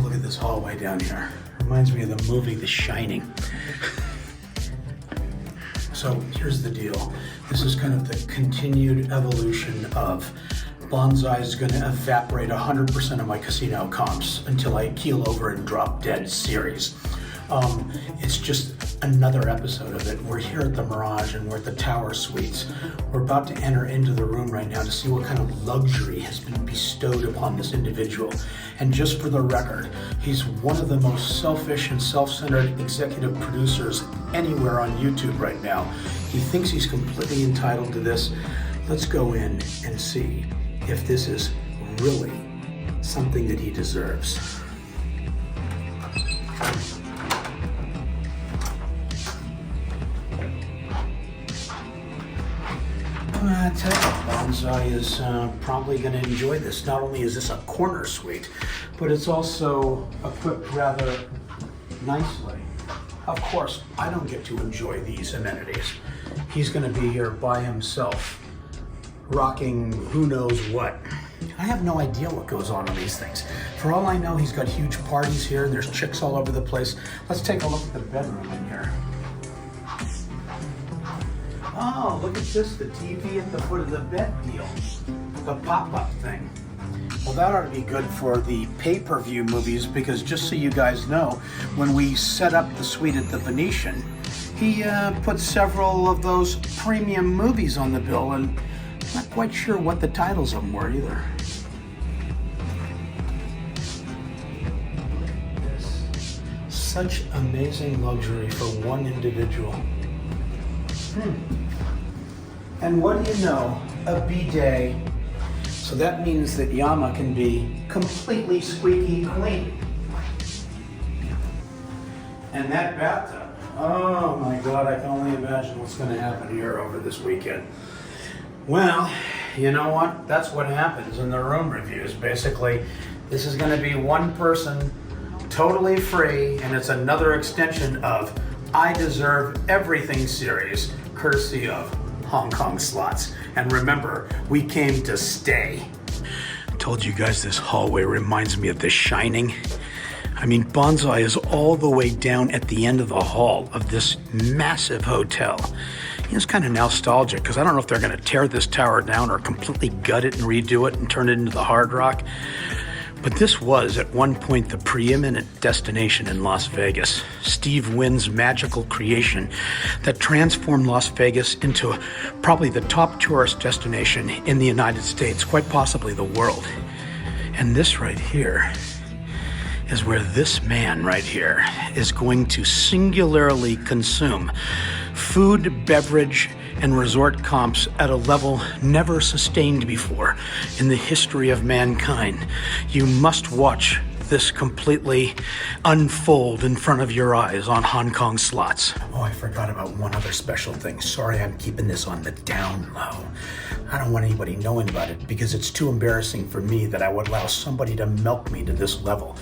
Look at this hallway down here. Reminds me of the movie The Shining. So here's the deal. This is kind of the continued evolution of Bonsai is going to evaporate 100% of my casino comps until I keel over and drop dead series. It's just another episode of it. We're here at the Mirage and we're at the Tower Suites. We're about to enter into the room right now to see what kind of luxury has been bestowed upon this individual. And just for the record, he's one of the most selfish and self-centered executive producers anywhere on YouTube right now. He thinks he's completely entitled to this. Let's go in and see if this is really something that he deserves. I tell you, Bonsai is probably going to enjoy this. Not only is this a corner suite, but it's also equipped rather nicely. Of course, I don't get to enjoy these amenities. He's going to be here by himself, rocking who knows what. I have no idea what goes on these things. For all I know, he's got huge parties here and there's chicks all over the place. Let's take a look at the bedroom in here. Oh, look at this, the TV at the foot of the bed deal. The pop-up thing. Well, that ought to be good for the pay-per-view movies because just so you guys know, when we set up the suite at the Venetian, he put several of those premium movies on the bill and I'm not quite sure what the titles of them were either. Such amazing luxury for one individual. And what do you know? A bidet. So that means that Yama can be completely squeaky clean. And that bathtub. Oh my God, I can only imagine what's going to happen here over this weekend. Well, you know what? That's what happens in the room reviews. Basically, this is going to be one person totally free, and it's another extension of I Deserve Everything series, courtesy of Hong Kong Slots. And remember, we came to stay. I told you guys this hallway reminds me of The Shining. I mean, Bonsai is all the way down at the end of the hall of this massive hotel. It's kind of nostalgic because I don't know if they're going to tear this tower down or completely gut it and redo it and turn it into the Hard Rock. But this was, at one point, the preeminent destination in Las Vegas. Steve Wynn's magical creation that transformed Las Vegas into probably the top tourist destination in the United States, quite possibly the world. And this right here is where this man right here is going to singularly consume food, beverage, and resort comps at a level never sustained before in the history of mankind. You must watch this completely unfold in front of your eyes on Hong Kong Slots. Oh, I forgot about one other special thing. Sorry, I'm keeping this on the down low. I don't want anybody knowing about it because it's too embarrassing for me that I would allow somebody to milk me to this level.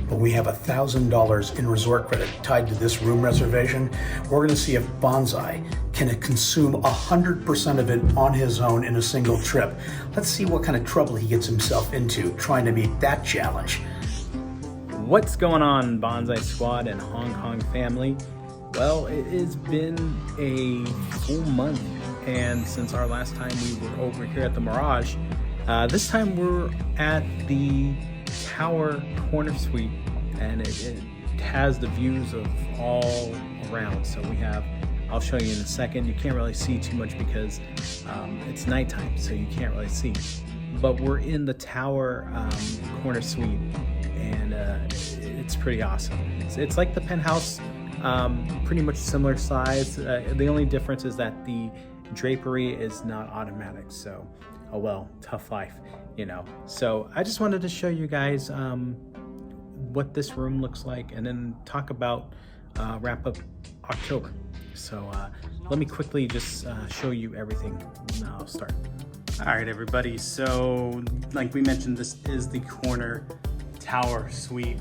But we have $1,000 in resort credit tied to this room reservation. We're going to see if Bonsai can consume 100% of it on his own in a single trip. Let's see what kind of trouble he gets himself into trying to meet that challenge. What's going on, Bonsai Squad and Hong Kong family? Well, it has been a full month, and since our last time we were over here at the Mirage, this time we're at the Tower Corner Suite, and it has the views of all around. So we have, I'll show you in a second. You can't really see too much because it's nighttime, so you can't really see. But we're in the Tower Corner Suite, and it's pretty awesome. It's like the penthouse, pretty much similar size. The only difference is that the drapery is not automatic. So, oh well, tough life, you know. So I just wanted to show you guys what this room looks like, and then talk about wrap up October. So let me quickly just show you everything. Now I'll start. All right, everybody. So like we mentioned, this is the corner tower suite.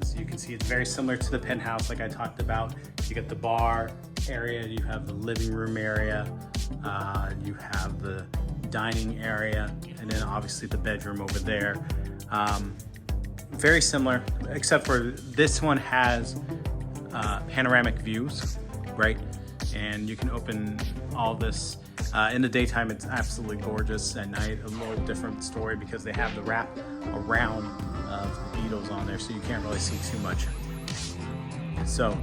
As you can see, it's very similar to the penthouse like I talked about. You get the bar area, you have the living room area, you have the dining area, and then obviously the bedroom over there. very similar, except for this one has panoramic views, right? And you can open all this. In the daytime, it's absolutely gorgeous. At night, a little different story because they have the wrap around of the beetles on there, so you can't really see too much. So,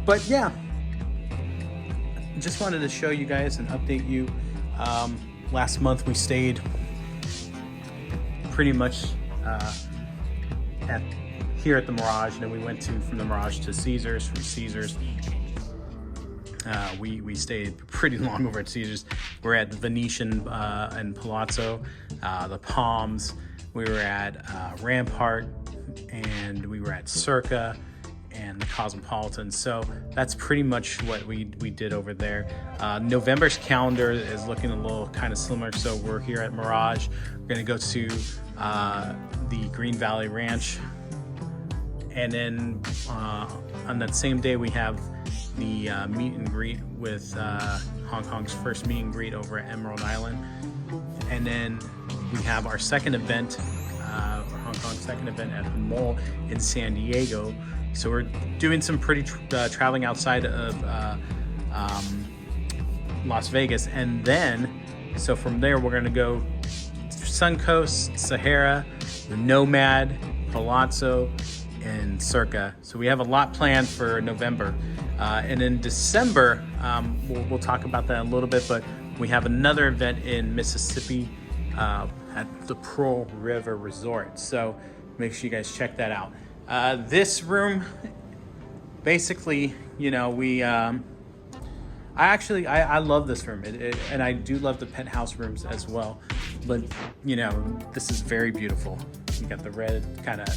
but yeah, just wanted to show you guys and update you. Last month we stayed pretty much here at the Mirage, and then we went from the Mirage to Caesars. From Caesars, we stayed pretty long over at Caesars. We're at the Venetian and Palazzo, the Palms. We were at Rampart, and we were at Circa and the Cosmopolitan. So that's pretty much what we did over there. November's calendar is looking a little kind of similar. So we're here at Mirage. We're gonna go to the Green Valley Ranch, and then on that same day we have the meet and greet with Hong Kong's first meet and greet over at Emerald Island. And then we have our second event, Hong Kong's second event at the mall in San Diego. So we're doing some pretty traveling outside of Las Vegas. And then, so from there, we're gonna go Suncoast, Sahara, the Nomad, Palazzo, and Circa. So we have a lot planned for November. And in December, we'll talk about that a little bit, but we have another event in Mississippi at the Pearl River Resort. So make sure you guys check that out. This room, basically, you know, I love this room, and I do love the penthouse rooms as well. But, you know, this is very beautiful. You got the red kind of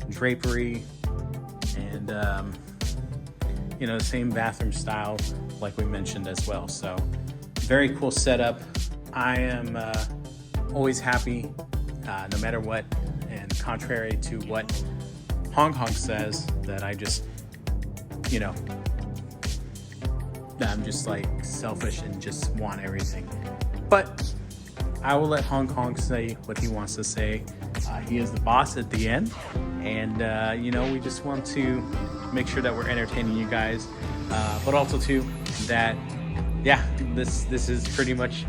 drapery and, you know, the same bathroom style like we mentioned as well. So very cool setup. I am always happy no matter what, and contrary to what Hong Kong says, that I just, you know, that I'm just like selfish and just want everything. But I will let Hong Kong say what he wants to say. He is the boss at the end, and you know, we just want to make sure that we're entertaining you guys, but also too that, yeah, this is pretty much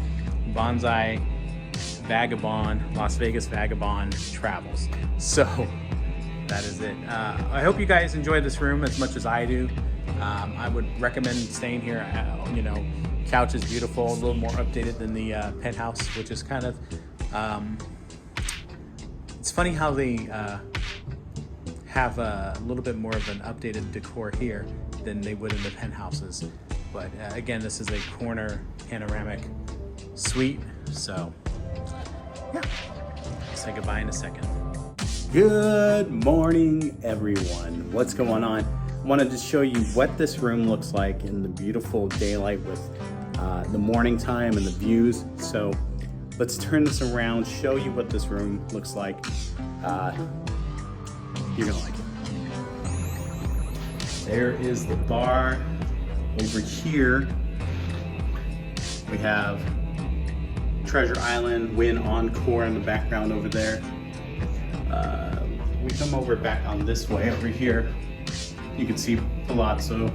Bonsai Vagabond, Las Vegas Vagabond travels. So that is it. I hope you guys enjoy this room as much as I do. I would recommend staying here. You know, couch is beautiful, a little more updated than the penthouse, which is kind of, it's funny how they have a little bit more of an updated decor here than they would in the penthouses. But again, this is a corner panoramic suite. So yeah, I'll say goodbye in a second. Good morning, everyone. What's going on? I wanted to show you what this room looks like in the beautiful daylight with the morning time and the views. So let's turn this around, show you what this room looks like. You're gonna like it. There is the bar. Over here, we have Treasure Island, Wynn Encore in the background over there. We come over back on this way over here. You can see Palazzo.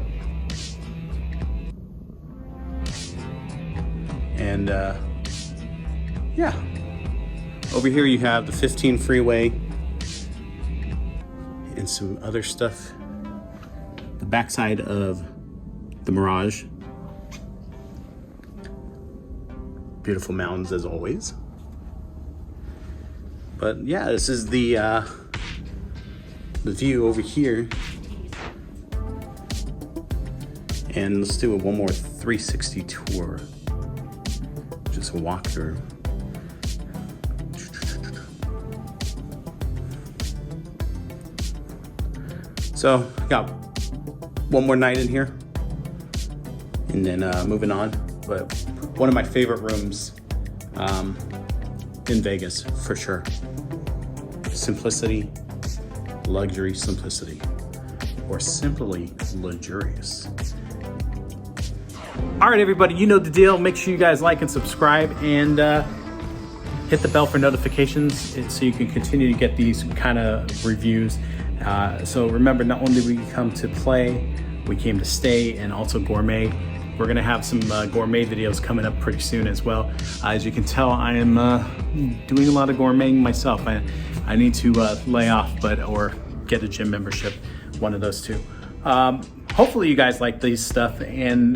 And yeah, over here you have the 15 freeway and some other stuff. The backside of the Mirage. Beautiful mountains as always. But yeah, this is the view over here. And let's do one more 360 tour. Just a walkthrough. So, got one more night in here, and then moving on. But one of my favorite rooms in Vegas, for sure. Simplicity, luxury, simplicity, or simply luxurious. All right, everybody, you know the deal. Make sure you guys like and subscribe, and hit the bell for notifications so you can continue to get these kind of reviews. So remember, not only did we come to play, we came to stay and also gourmet. We're gonna have some gourmet videos coming up pretty soon as well. As you can tell, I am doing a lot of gourmeting myself. I need to lay off, or get a gym membership, one of those two. Hopefully you guys like this stuff, and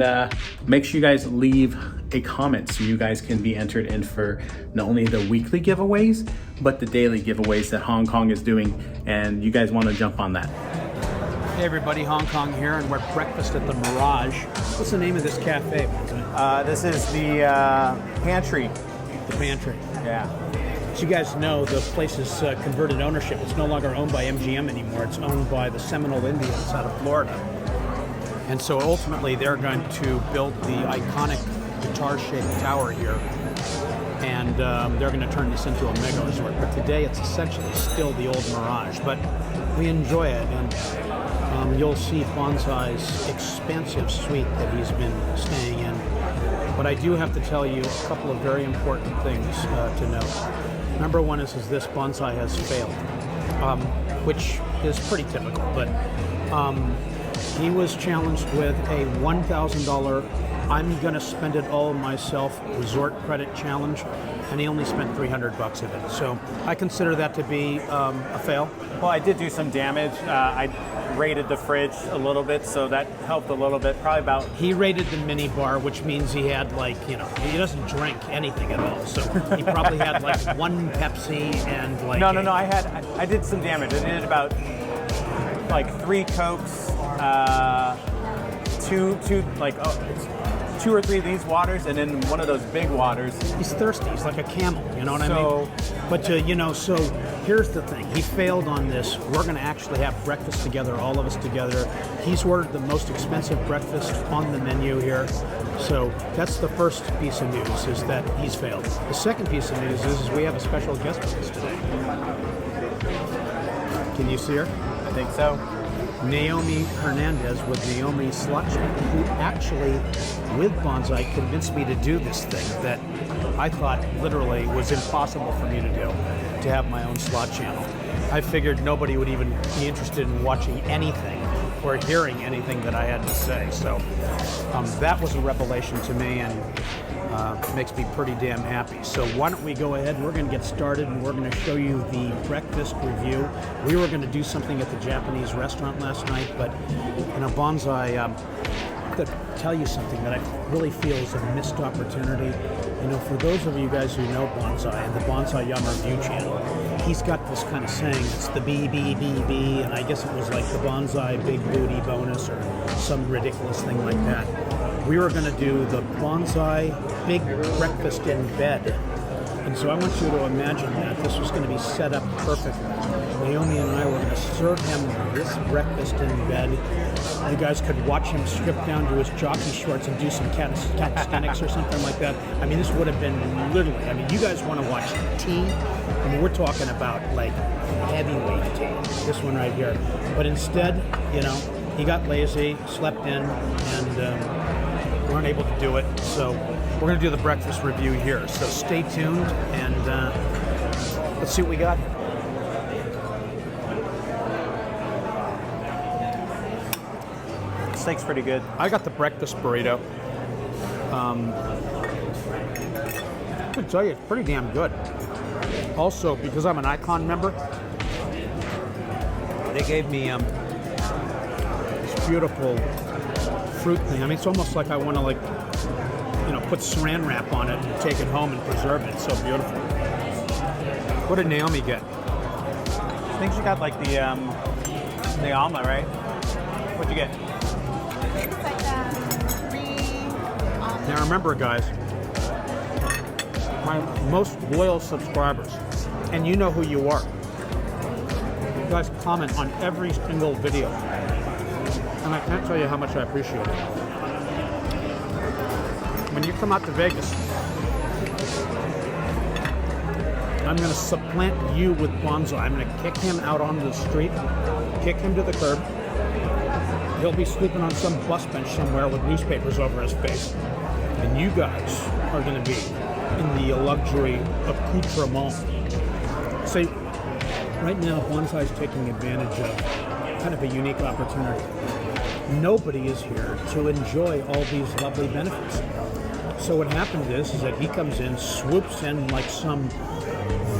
make sure you guys leave a comment so you guys can be entered in for not only the weekly giveaways, but the daily giveaways that Hong Kong is doing, and you guys want to jump on that. Hey everybody, Hong Kong here, and we're at breakfast at the Mirage. What's the name of this cafe? This is the pantry. The Pantry. Yeah. As you guys know, the place is converted ownership. It's no longer owned by MGM anymore. It's owned by the Seminole Indians out of Florida. And so ultimately they're going to build the iconic guitar-shaped tower here. And they're going to turn this into a mega resort. But today it's essentially still the old Mirage. But we enjoy it. And you'll see Bonsai's expansive suite that he's been staying in. But I do have to tell you a couple of very important things to note. Number one is this: Bonsai has failed, which is pretty typical. But he was challenged with a $1,000 I'm gonna spend it all myself resort credit challenge, and he only spent $300 of it. So I consider that to be a fail. Well, I did do some damage. I raided the fridge a little bit, so that helped a little bit. Probably about. He raided the mini bar, which means he had he doesn't drink anything at all. So he probably had one Pepsi and No. I did some damage. I did about 3 Cokes, two or three of these waters, and then one of those big waters. He's thirsty. He's like a camel. You know what I mean? But so here's the thing. He failed on this. We're going to actually have breakfast together, all of us together. He's ordered the most expensive breakfast on the menu here. So that's the first piece of news, is that he's failed. The second piece of news is we have a special guest with us today. Can you see her? I think so. Naomi Hernandez with Naomi Slot Channel, who actually, with Bonsai, convinced me to do this thing that I thought literally was impossible for me to do, to have my own slot channel. I figured nobody would even be interested in watching anything or hearing anything that I had to say. So that was a revelation to me, and makes me pretty damn happy. So why don't we go ahead, we're going to get started, and we're going to show you the breakfast review. We were going to do something at the Japanese restaurant last night, but Bonsai, I have to tell you something that I really feel is a missed opportunity. For those of you guys who know Bonsai and the Bonsai Yum Review channel, he's got this kind of saying, it's the BBBB, and I guess it was like the Bonsai Big Booty bonus or some ridiculous thing like that. We were going to do the Bonsai Big Breakfast in Bed. And so I want you to imagine that this was going to be set up perfectly. Naomi and I were going to serve him this breakfast in bed. You guys could watch him strip down to his jockey shorts and do some calisthenics or something like that. I mean, this would have been literally, you guys want to watch tea? We're talking about heavyweight tea, this one right here. But instead, he got lazy, slept in, and weren't able to do it. So we're going to do the breakfast review here. So stay tuned, and let's see what we got. Steak's pretty good. I got the breakfast burrito. I can tell you, it's pretty damn good. Also, because I'm an Icon member, they gave me this beautiful fruit thing. It's almost like I want to put saran wrap on it and take it home and preserve it. It's so beautiful. What did Naomi get? I think she got the omelet, right? What'd you get? It's like 3 omelets. Now remember, guys, my most loyal subscribers, and you know who you are. You guys comment on every single video, and I can't tell you how much I appreciate it. When you come out to Vegas, I'm going to supplant you with Bonsai. I'm going to kick him out onto the street, kick him to the curb. He'll be sleeping on some bus bench somewhere with newspapers over his face. and you guys are going to be in the luxury accoutrement. See, right now, Bonsai is taking advantage of kind of a unique opportunity. Nobody is here to enjoy all these lovely benefits. So what happened is that he comes in, swoops in like some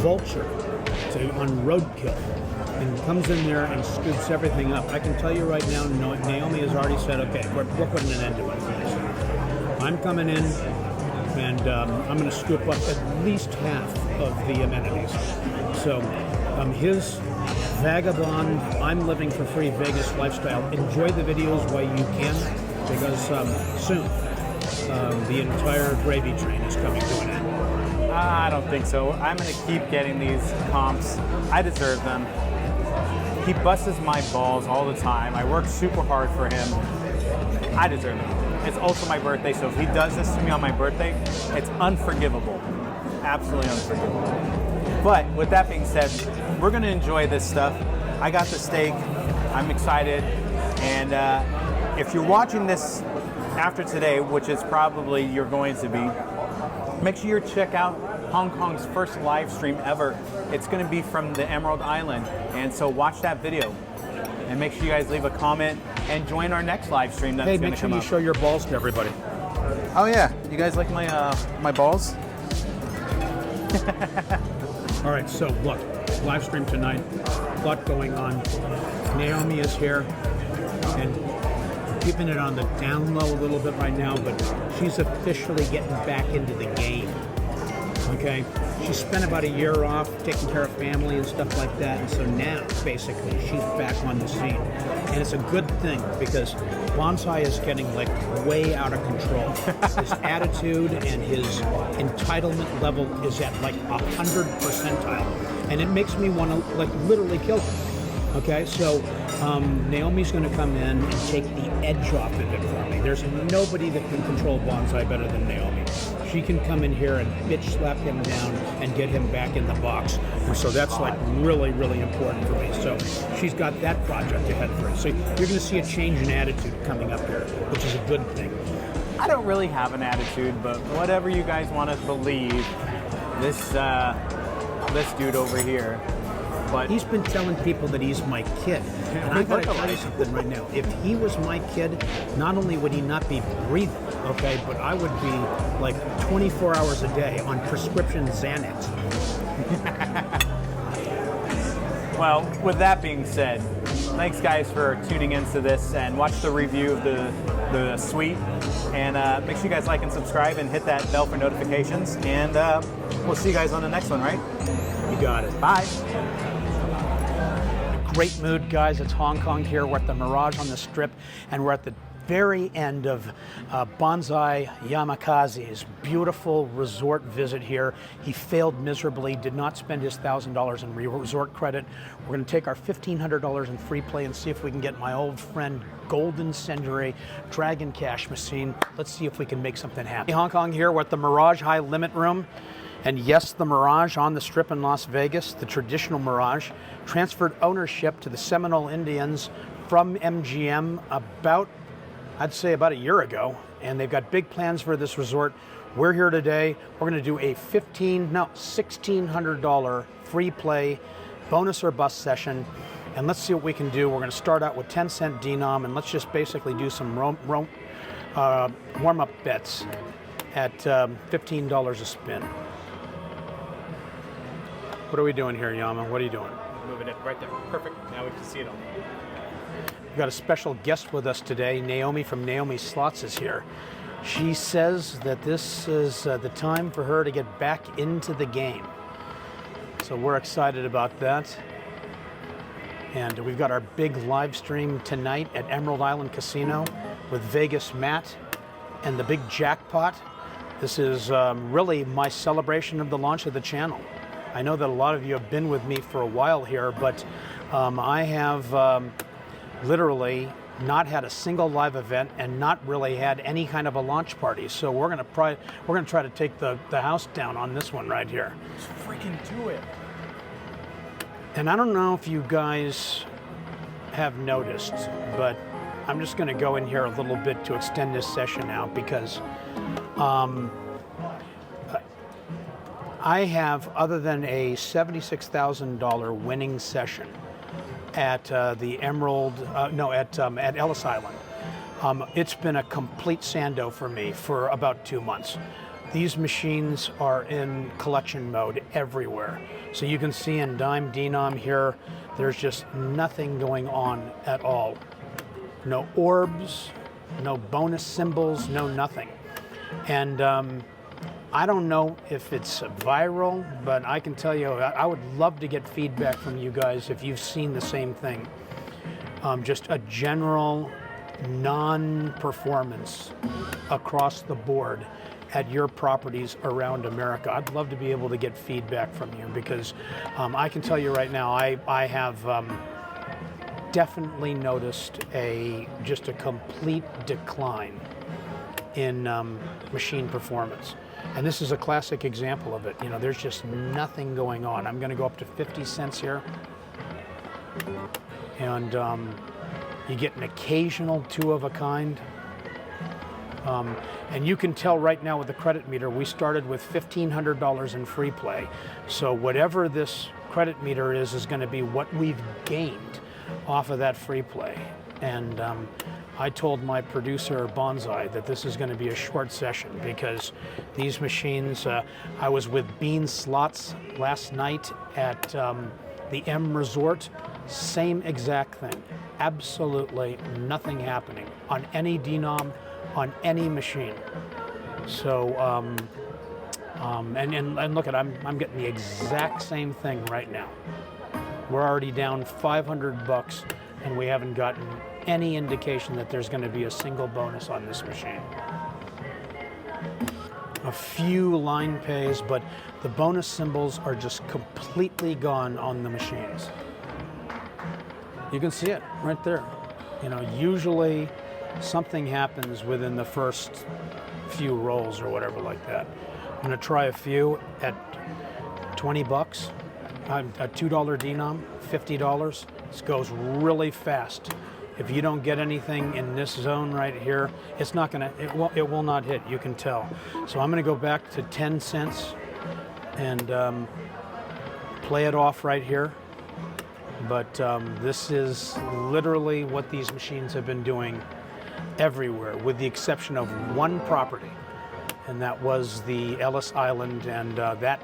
vulture on roadkill, and comes in there and scoops everything up. I can tell you right now, Naomi has already said, okay, we're putting an end to it. I'm coming in, and I'm going to scoop up at least half of the amenities. So his vagabond, I'm living for free Vegas lifestyle. Enjoy the videos while you can, because soon the entire gravy train is coming to an end. I don't think so. I'm going to keep getting these comps. I deserve them. He busts my balls all the time. I work super hard for him. I deserve it. It's also my birthday, so if he does this to me on my birthday, it's unforgivable. Absolutely unforgivable. But with that being said, we're going to enjoy this stuff. I got the steak. I'm excited. And if you're watching this after today, which is probably you're going to be, make sure you check out Hong Kong's first live stream ever. It's going to be from the Emerald Island, and so watch that video. And make sure you guys leave a comment and join our next live stream that's going to come up. Make sure you show your balls to everybody. Oh yeah, you guys like my my balls? All right, so look, live stream tonight, a lot going on. Naomi is here, and keeping it on the down low a little bit right now, but she's officially getting back into the game. Okay, she spent about a year off taking care of family and stuff like that, and so now basically she's back on the scene, and it's a good thing because Bonsai is getting like way out of control. His attitude and his entitlement level is at like 100 percentile, and it makes me want to like literally kill him. Okay, so Naomi's going to come in and take the edge off of it for me. There's nobody that can control Bonsai better than Naomi. She can come in here and bitch slap him down and get him back in the box. And so that's like really, really important for me. So she's got that project ahead for her. So you're going to see a change in attitude coming up here, which is a good thing. I don't really have an attitude, but whatever you guys want to believe, this dude over here. But he's been telling people that he's my kid. And I gotta tell you something right now. If he was my kid, not only would he not be breathing, okay, but I would be like 24 hours a day on prescription Xanax. Well, with that being said, thanks guys for tuning into this and watch the review of the suite. And make sure you guys like and subscribe and hit that bell for notifications. And we'll see you guys on the next one, right? You got it. Bye. Great mood, guys. It's Hong Kong here. We're at the Mirage on the Strip, and we're at the very end of Bonsai Yamakaze's beautiful resort visit here. He failed miserably, did not spend his $1,000 in resort credit. We're going to take our $1,500 in free play and see if we can get my old friend Golden Century Dragon Cash Machine. Let's see if we can make something happen. Hong Kong here. We're at the Mirage High Limit Room. And yes, the Mirage on the Strip in Las Vegas, the traditional Mirage, transferred ownership to the Seminole Indians from MGM about, I'd say about a year ago. And they've got big plans for this resort. We're here today. We're going to do a $1,600 free play bonus or bust session. And let's see what we can do. We're going to start out with 10-cent denom, and let's just basically do some warm-up bets at $15 a spin. What are we doing here, Yama? What are you doing? Moving it right there. Perfect. Now we can see it all. We've got a special guest with us today. Naomi from Naomi Slots is here. She says that this is the time for her to get back into the game. So we're excited about that. And we've got our big live stream tonight at Emerald Island Casino with Vegas Matt and the big Jackpot. This is really my celebration of the launch of the channel. I know that a lot of you have been with me for a while here, but I have literally not had a single live event and not really had any kind of a launch party. So we're gonna try to take the house down on this one right here. Let's freaking do it. And I don't know if you guys have noticed, but I'm just gonna go in here a little bit to extend this session out because I have, other than a $76,000 winning session at the at Ellis Island, it's been a complete sando for me for about 2 months. These machines are in collection mode everywhere. So you can see in dime denom here, there's just nothing going on at all. No orbs, no bonus symbols, no nothing. And I don't know if it's viral, but I can tell you, I would love to get feedback from you guys if you've seen the same thing. Just a general non-performance across the board at your properties around America. I'd love to be able to get feedback from you because I can tell you right now, I have definitely noticed just a complete decline in machine performance. And this is a classic example of it. You know, there's just nothing going on. I'm gonna go up to 50 cents here. And you get an occasional two of a kind. And you can tell right now with the credit meter, we started with $1,500 in free play. So whatever this credit meter is gonna be what we've gained off of that free play. And I told my producer, Bonsai, that this is going to be a short session because these machines, I was with Bean Slots last night at the M Resort, same exact thing. Absolutely nothing happening on any denom, on any machine. So, and look at, I'm getting the exact same thing right now. We're already down $500 and we haven't gotten any indication that there's going to be a single bonus on this machine. A few line pays, but the bonus symbols are just completely gone on the machines. You can see it right there. You know, usually something happens within the first few rolls or whatever like that. I'm going to try a few at $20. A $2 denom, $50. This goes really fast. If you don't get anything in this zone right here, it's not gonna, it will not hit, you can tell. So I'm gonna go back to 10 cents and play it off right here. But this is literally what these machines have been doing everywhere, with the exception of one property. And that was the Ellis Island, and that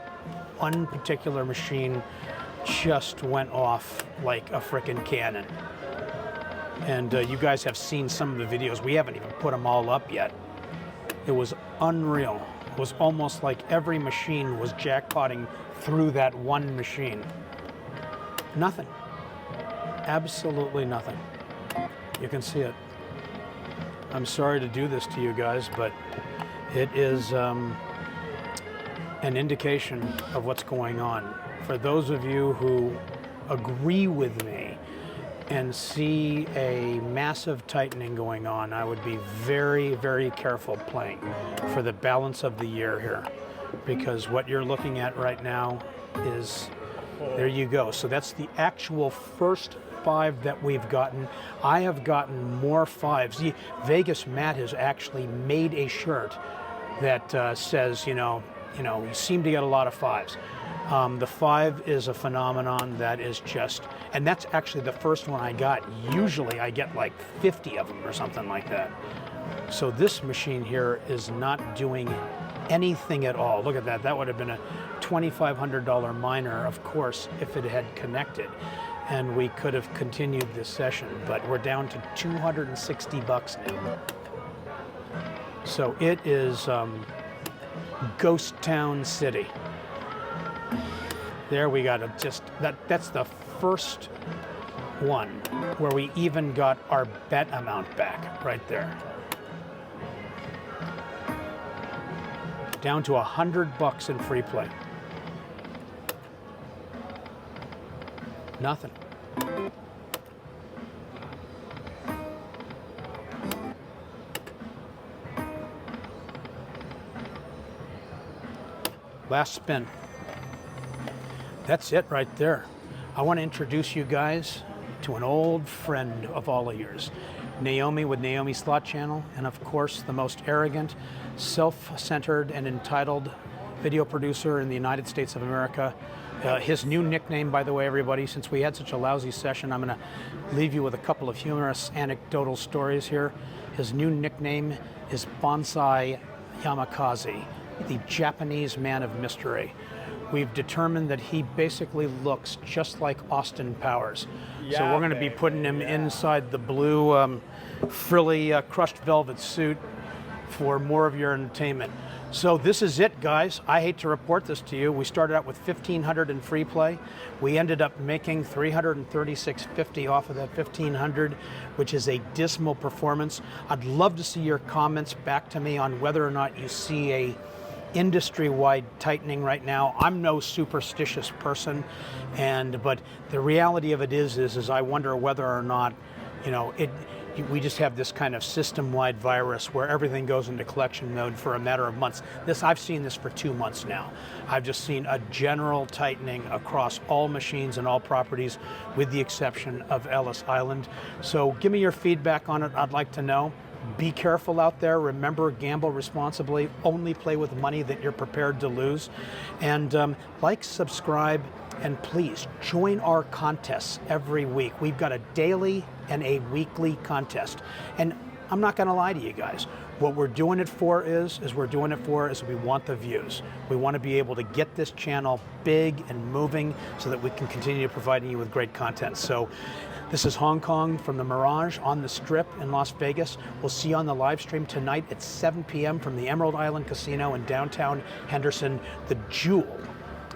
one particular machine just went off like a frickin' cannon. And you guys have seen some of the videos. We haven't even put them all up yet. It was unreal. It was almost like every machine was jackpotting through that one machine. Nothing. Absolutely nothing. You can see it. I'm sorry to do this to you guys, but it is an indication of what's going on. For those of you who agree with me and see a massive tightening going on, I would be very, very careful playing for the balance of the year here, because what you're looking at right now is, there you go. So that's the actual first 5 that we've gotten. I have gotten more 5s. Vegas Matt has actually made a shirt that says, you seem to get a lot of 5s. The 5 is a phenomenon that is just, and that's actually the first one I got. Usually I get like 50 of them or something like that. So this machine here is not doing anything at all. Look at that. That would have been a $2,500 minor, of course, if it had connected. And we could have continued this session, but we're down to $260 now. So it is Ghost Town City. There we got that's the first one where we even got our bet amount back right there. Down to $100 in free play. Nothing. Last spin. That's it right there. I want to introduce you guys to an old friend of all of yours. Naomi with Naomi Slot Channel, and of course the most arrogant, self-centered, and entitled video producer in the United States of America. His new nickname, by the way, everybody, since we had such a lousy session, I'm going to leave you with a couple of humorous anecdotal stories here. His new nickname is Bonsai Yamakaze, the Japanese man of mystery. We've determined that he basically looks just like Austin Powers. So we're going to be putting him inside the blue frilly crushed velvet suit for more of your entertainment. So this is it, guys. I hate to report this to you. We started out with 1,500 in free play. We ended up making $336.50 off of that 1,500, which is a dismal performance. I'd love to see your comments back to me on whether or not you see a industry-wide tightening right now. I'm no superstitious person, but the reality of it is I wonder whether or not, we just have this kind of system-wide virus where everything goes into collection mode for a matter of months. I've seen this for 2 months now. I've just seen a general tightening across all machines and all properties, with the exception of Ellis Island. So give me your feedback on it. I'd like to know. Be careful out there. Remember, gamble responsibly. Only play with money that you're prepared to lose. And like, subscribe, and please join our contests every week. We've got a daily and a weekly contest. And I'm not going to lie to you guys. What we're doing it for is we want the views. We want to be able to get this channel big and moving so that we can continue providing you with great content. So this is Hong Kong from the Mirage on the Strip in Las Vegas. We'll see you on the live stream tonight at 7 p.m. from the Emerald Island Casino in downtown Henderson, the jewel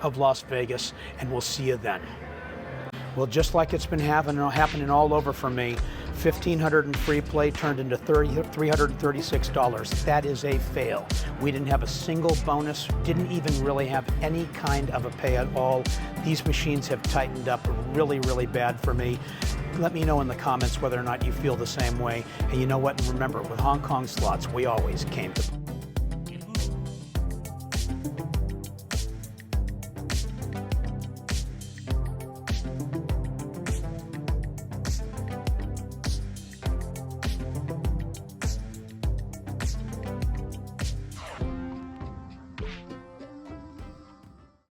of Las Vegas, and we'll see you then. Well, just like it's been happening all over for me, 1,500 in free play turned into $336. That is a fail. We didn't have a single bonus, didn't even really have any kind of a pay at all. These machines have tightened up really, really bad for me. Let me know in the comments whether or not you feel the same way. And you know what? And remember, with Hong Kong slots, we always came to